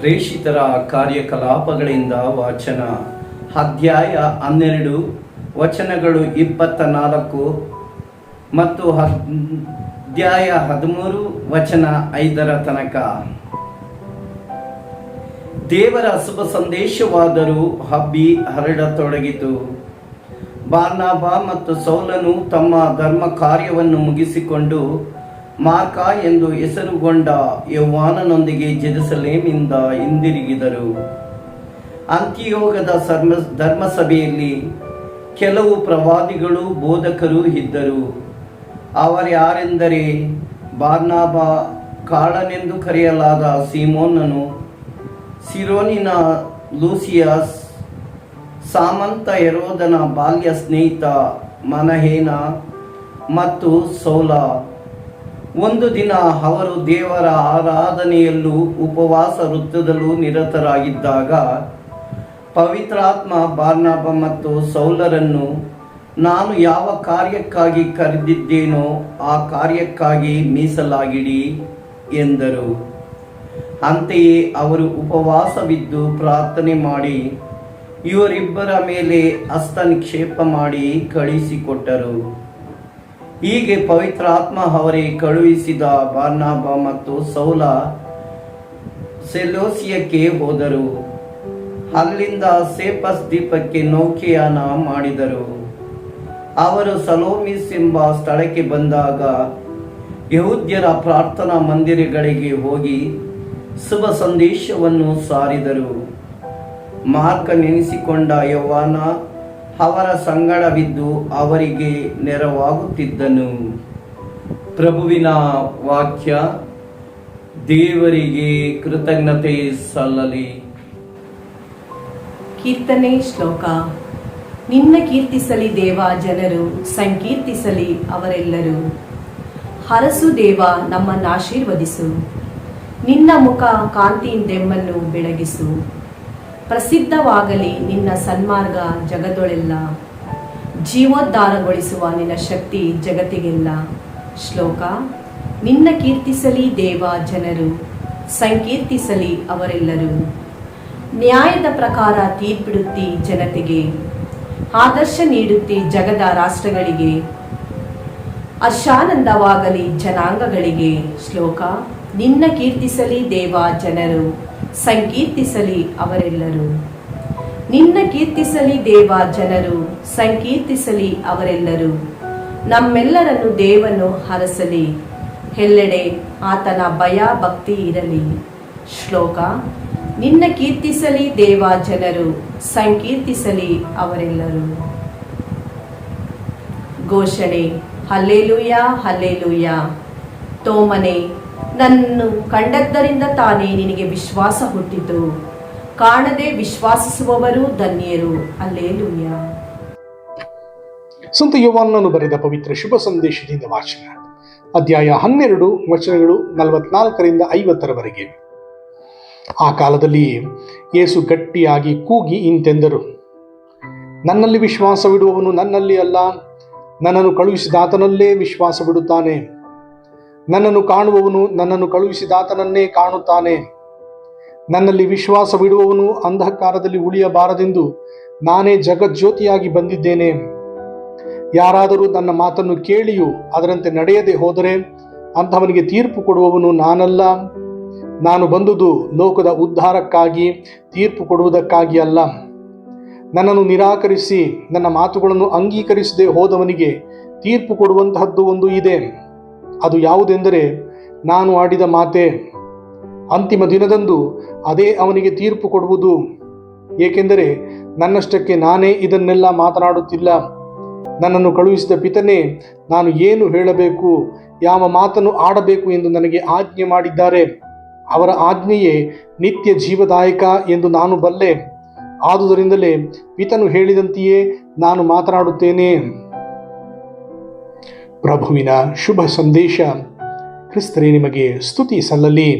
ಪ್ರೇಷಿತರ ಕಾರ್ಯಕಲಾಪಗಳಿಂದ ವಾಚನ. ಅಧ್ಯಾಯ 12 ವಚನಗಳು 24 ಮತ್ತು ಅಧ್ಯಾಯ 13 ವಚನ 5 ತನಕ. ದೇವರ ಶುಭ ಸಂದೇಶವಾದರೂ ಹಬ್ಬಿ ಹರಡತೊಡಗಿತು. ಬಾರ್ನಬ ಮತ್ತು ಸೌಲನು ತಮ್ಮ ಧರ್ಮ ಕಾರ್ಯವನ್ನು ಮುಗಿಸಿಕೊಂಡು ಮಾರ್ಕ ಎಂದು ಹೆಸರುಗೊಂಡ ಯೌವಾನನೊಂದಿಗೆ ಜೆರುಸಲೇಮಿನಿಂದ ಹಿಂದಿರುಗಿದರು. ಅಂತಿಯೋಗದ ಧರ್ಮಸಭೆಯಲ್ಲಿ ಕೆಲವು ಪ್ರವಾದಿಗಳು ಬೋಧಕರು ಇದ್ದರು. ಅವರ್ಯಾರೆಂದರೆ ಬಾರ್ನಬ, ಕಾಳನೆಂದು ಕರೆಯಲಾದ ಸೀಮೋನನು, ಸಿರೋನಿನ ಲೂಸಿಯಸ್, ಸಾಮಂತ ಹೆರೋದನ ಬಾಲ್ಯ ಸ್ನೇಹಿತ ಮನಹೇನ ಮತ್ತು ಸೌಲ. ಒಂದು ದಿನ ಅವರು ದೇವರ ಆರಾಧನೆಯಲ್ಲೂ ಉಪವಾಸ ವೃತ್ತದಲ್ಲೂ ನಿರತರಾಗಿದ್ದಾಗ ಪವಿತ್ರಾತ್ಮ ಬಾರ್ನಬ ಮತ್ತು ಸೌಲರನ್ನು, ನಾನು ಯಾವ ಕಾರ್ಯಕ್ಕಾಗಿ ಕರೆದಿದ್ದೇನೋ ಆ ಕಾರ್ಯಕ್ಕಾಗಿ ಮೀಸಲಾಗಿಡಿ ಎಂದರು. ಅಂತೆಯೇ ಅವರು ಉಪವಾಸವಿದ್ದು ಪ್ರಾರ್ಥನೆ ಮಾಡಿ ಇವರಿಬ್ಬರ ಮೇಲೆ ಹಸ್ತ ನಿಕ್ಷೇಪ ಮಾಡಿ ಕಳುಹಿಸಿಕೊಟ್ಟರು. ಹೀಗೆ ಪವಿತ್ರಾತ್ಮ ಅವರೇ ಕಳುಹಿಸಿದ ಬಾರ್ನಬ ಮತ್ತು ಸೌಲ ಸೆಲೋಸಿಯಕ್ಕೆ ಹೋದರು. ಅಲ್ಲಿಂದ ಸೇಪಸ್ ದ್ವೀಪಕ್ಕೆ ನೌಕೆಯಾನ ಮಾಡಿದರು. ಅವರು ಸಲೋಮಿಸ್ ಎಂಬ ಸ್ಥಳಕ್ಕೆ ಬಂದಾಗ ಯಹೂದ್ಯರ ಪ್ರಾರ್ಥನಾ ಮಂದಿರಗಳಿಗೆ ಹೋಗಿ ಶುಭ ಸಂದೇಶವನ್ನು ಸಾರಿದರು. ಮಾರ್ಕ ನೆನೆಸಿಕೊಂಡ ಯೌವಾನ ಅವರ ಸಂಗಡವಿದ್ದು ಅವರಿಗೆ ನೆರವಾಗುತ್ತಿದ್ದನು. ಪ್ರಭುವಿನ ವಾಕ್ಯ. ದೇವರಿಗೆ ಕೃತಜ್ಞತೆ ಸಲ್ಲಲಿ. ಕೀರ್ತನೆ ಶ್ಲೋಕ. ನಿನ್ನ ಕೀರ್ತಿಸಲಿ ದೇವ ಜನರು, ಸಂಕೀರ್ತಿಸಲಿ ಅವರೆಲ್ಲರೂ. ಹರಸು ದೇವ, ನಮ್ಮನ್ನು ಆಶೀರ್ವದಿಸು. ನಿನ್ನ ಮುಖ ಕಾಂತಿಯಿಂದೆಮ್ಮನ್ನು ಬೆಳಗಿಸು. ಪ್ರಸಿದ್ಧವಾಗಲಿ ನಿನ್ನ ಸನ್ಮಾರ್ಗ ಜಗದೊಳೆಲ್ಲ. ಜೀವೋದ್ಧಾರಗೊಳಿಸುವ ನಿನ್ನ ಶಕ್ತಿ ಜಗತ್ತಿಗೆಲ್ಲ. ಶ್ಲೋಕ. ನಿನ್ನ ಕೀರ್ತಿಸಲಿ ದೇವ ಜನರು, ಸಂಕೀರ್ತಿಸಲಿ ಅವರೆಲ್ಲರೂ. ನ್ಯಾಯದ ಪ್ರಕಾರ ತೀರ್ಪಿಡುತ್ತಿ ಜನತೆಗೆ, ಆದರ್ಶ ನೀಡುತ್ತಿ ಜಗದ ರಾಷ್ಟ್ರಗಳಿಗೆ. ಹರ್ಷಾನಂದವಾಗಲಿ ಜನಾಂಗಗಳಿಗೆ. ಶ್ಲೋಕ. ನಿನ್ನ ಕೀರ್ತಿಸಲಿ ದೇವ ಜನರು, ಸಂಕೀರ್ತಿಸಲಿ ಅವರೆಲ್ಲರೂ. ನಿನ್ನ ಕೀರ್ತಿಸಲಿ ದೇವ ಜನರು, ಸಂಕೀರ್ತಿಸಲಿ ಅವರೆಲ್ಲರೂ. ನಮ್ಮೆಲ್ಲರನ್ನು ದೇವನು ಹರಸಲಿ, ಎಲ್ಲೆಡೆ ಆತನ ಭಯ ಭಕ್ತಿ ಇರಲಿ. ಶ್ಲೋಕ. ನಿನ್ನ ಕೀರ್ತಿಸಲಿ ದೇವ ಜನರು, ಸಂಕೀರ್ತಿಸಲಿ ಅವರೆಲ್ಲರೂ. ಘೋಷಣೆ. Hallelujah, hallelujah. ತೋಮನೆ, ನನ್ನನ್ನು ಕಂಡದ್ದರಿಂದ ತಾನೇ ನಿನಗೆ ವಿಶ್ವಾಸ ಹುಟ್ಟಿತು. ಕಾಣದೆ ವಿಶ್ವಾಸಿಸುವವರು ಧನ್ಯರು. ಹಲ್ಲೆಲೂಯಾ. ಸಂತ ಯೋಹಾನನು ಬರೆದ ಪವಿತ್ರ ಶುಭ ಸಂದೇಶದಿಂದ ವಾಚನ. ಅಧ್ಯಾಯ 12 ವಚನಗಳು 44ರಿಂದ 50ರವರೆಗೆ. ಆ ಕಾಲದಲ್ಲಿ ಯೇಸು ಗಟ್ಟಿಯಾಗಿ ಕೂಗಿ ಇಂತೆಂದರು, ನನ್ನಲ್ಲಿ ವಿಶ್ವಾಸವಿಡುವವನು ನನ್ನಲ್ಲಿ ಅಲ್ಲ, ನನ್ನನ್ನು ಕಳುಹಿಸಿದಾತನಲ್ಲೇ ವಿಶ್ವಾಸವಿಡುತ್ತಾನೆ. ನನ್ನನ್ನು ಕಾಣುವವನು ನನ್ನನ್ನು ಕಳುಹಿಸಿದಾತನನ್ನೇ ಕಾಣುತ್ತಾನೆ. ನನ್ನಲ್ಲಿ ವಿಶ್ವಾಸವಿಡುವವನು ಅಂಧಕಾರದಲ್ಲಿ ಉಳಿಯಬಾರದೆಂದು ನಾನೇ ಜಗಜ್ಯೋತಿಯಾಗಿ ಬಂದಿದ್ದೇನೆ. ಯಾರಾದರೂ ನನ್ನ ಮಾತನ್ನು ಕೇಳಿಯೂ ಅದರಂತೆ ನಡೆಯದೆ ಹೋದರೆ ಅಂಥವನಿಗೆ ತೀರ್ಪು ಕೊಡುವವನು ನಾನಲ್ಲ. ನಾನು ಬಂದುದು ಲೋಕದ ಉದ್ಧಾರಕ್ಕಾಗಿ, ತೀರ್ಪು ಕೊಡುವುದಕ್ಕಾಗಿ ಅಲ್ಲ. ನನ್ನನ್ನು ನಿರಾಕರಿಸಿ ನನ್ನ ಮಾತುಗಳನ್ನು ಅಂಗೀಕರಿಸದೆ ಹೋದವನಿಗೆ ತೀರ್ಪು ಕೊಡುವಂತಹದ್ದು ಒಂದು ಇದೆ. ಅದು ಯಾವುದೆಂದರೆ, ನಾನು ಆಡಿದ ಮಾತೆ. ಅಂತಿಮ ದಿನದಂದು ಅದೇ ಅವನಿಗೆ ತೀರ್ಪು ಕೊಡುವುದು. ಏಕೆಂದರೆ ನನ್ನಷ್ಟಕ್ಕೆ ನಾನೇ ಇದನ್ನೆಲ್ಲ ಮಾತನಾಡುತ್ತಿಲ್ಲ. ನನ್ನನ್ನು ಕಳುಹಿಸಿದ ಪಿತನೇ ನಾನು ಏನು ಹೇಳಬೇಕು, ಯಾವ ಮಾತನ್ನು ಆಡಬೇಕು ಎಂದು ನನಗೆ ಆಜ್ಞೆ ಮಾಡಿದ್ದಾರೆ. ಅವರ ಆಜ್ಞೆಯೇ ನಿತ್ಯ ಜೀವದಾಯಕ ಎಂದು ನಾನು ಬಲ್ಲೆ. ಆದುದರಿಂದಲೇ ಪಿತನು ಹೇಳಿದಂತೆಯೇ ನಾನು ಮಾತನಾಡುತ್ತೇನೆ. ಪ್ರಭುವಿನ ಶುಭ ಸಂದೇಶ. ಕ್ರಿಸ್ತರೇ ನಿಮಗೆ ಸ್ತುತಿ ಸಲ್ಲಲಿ.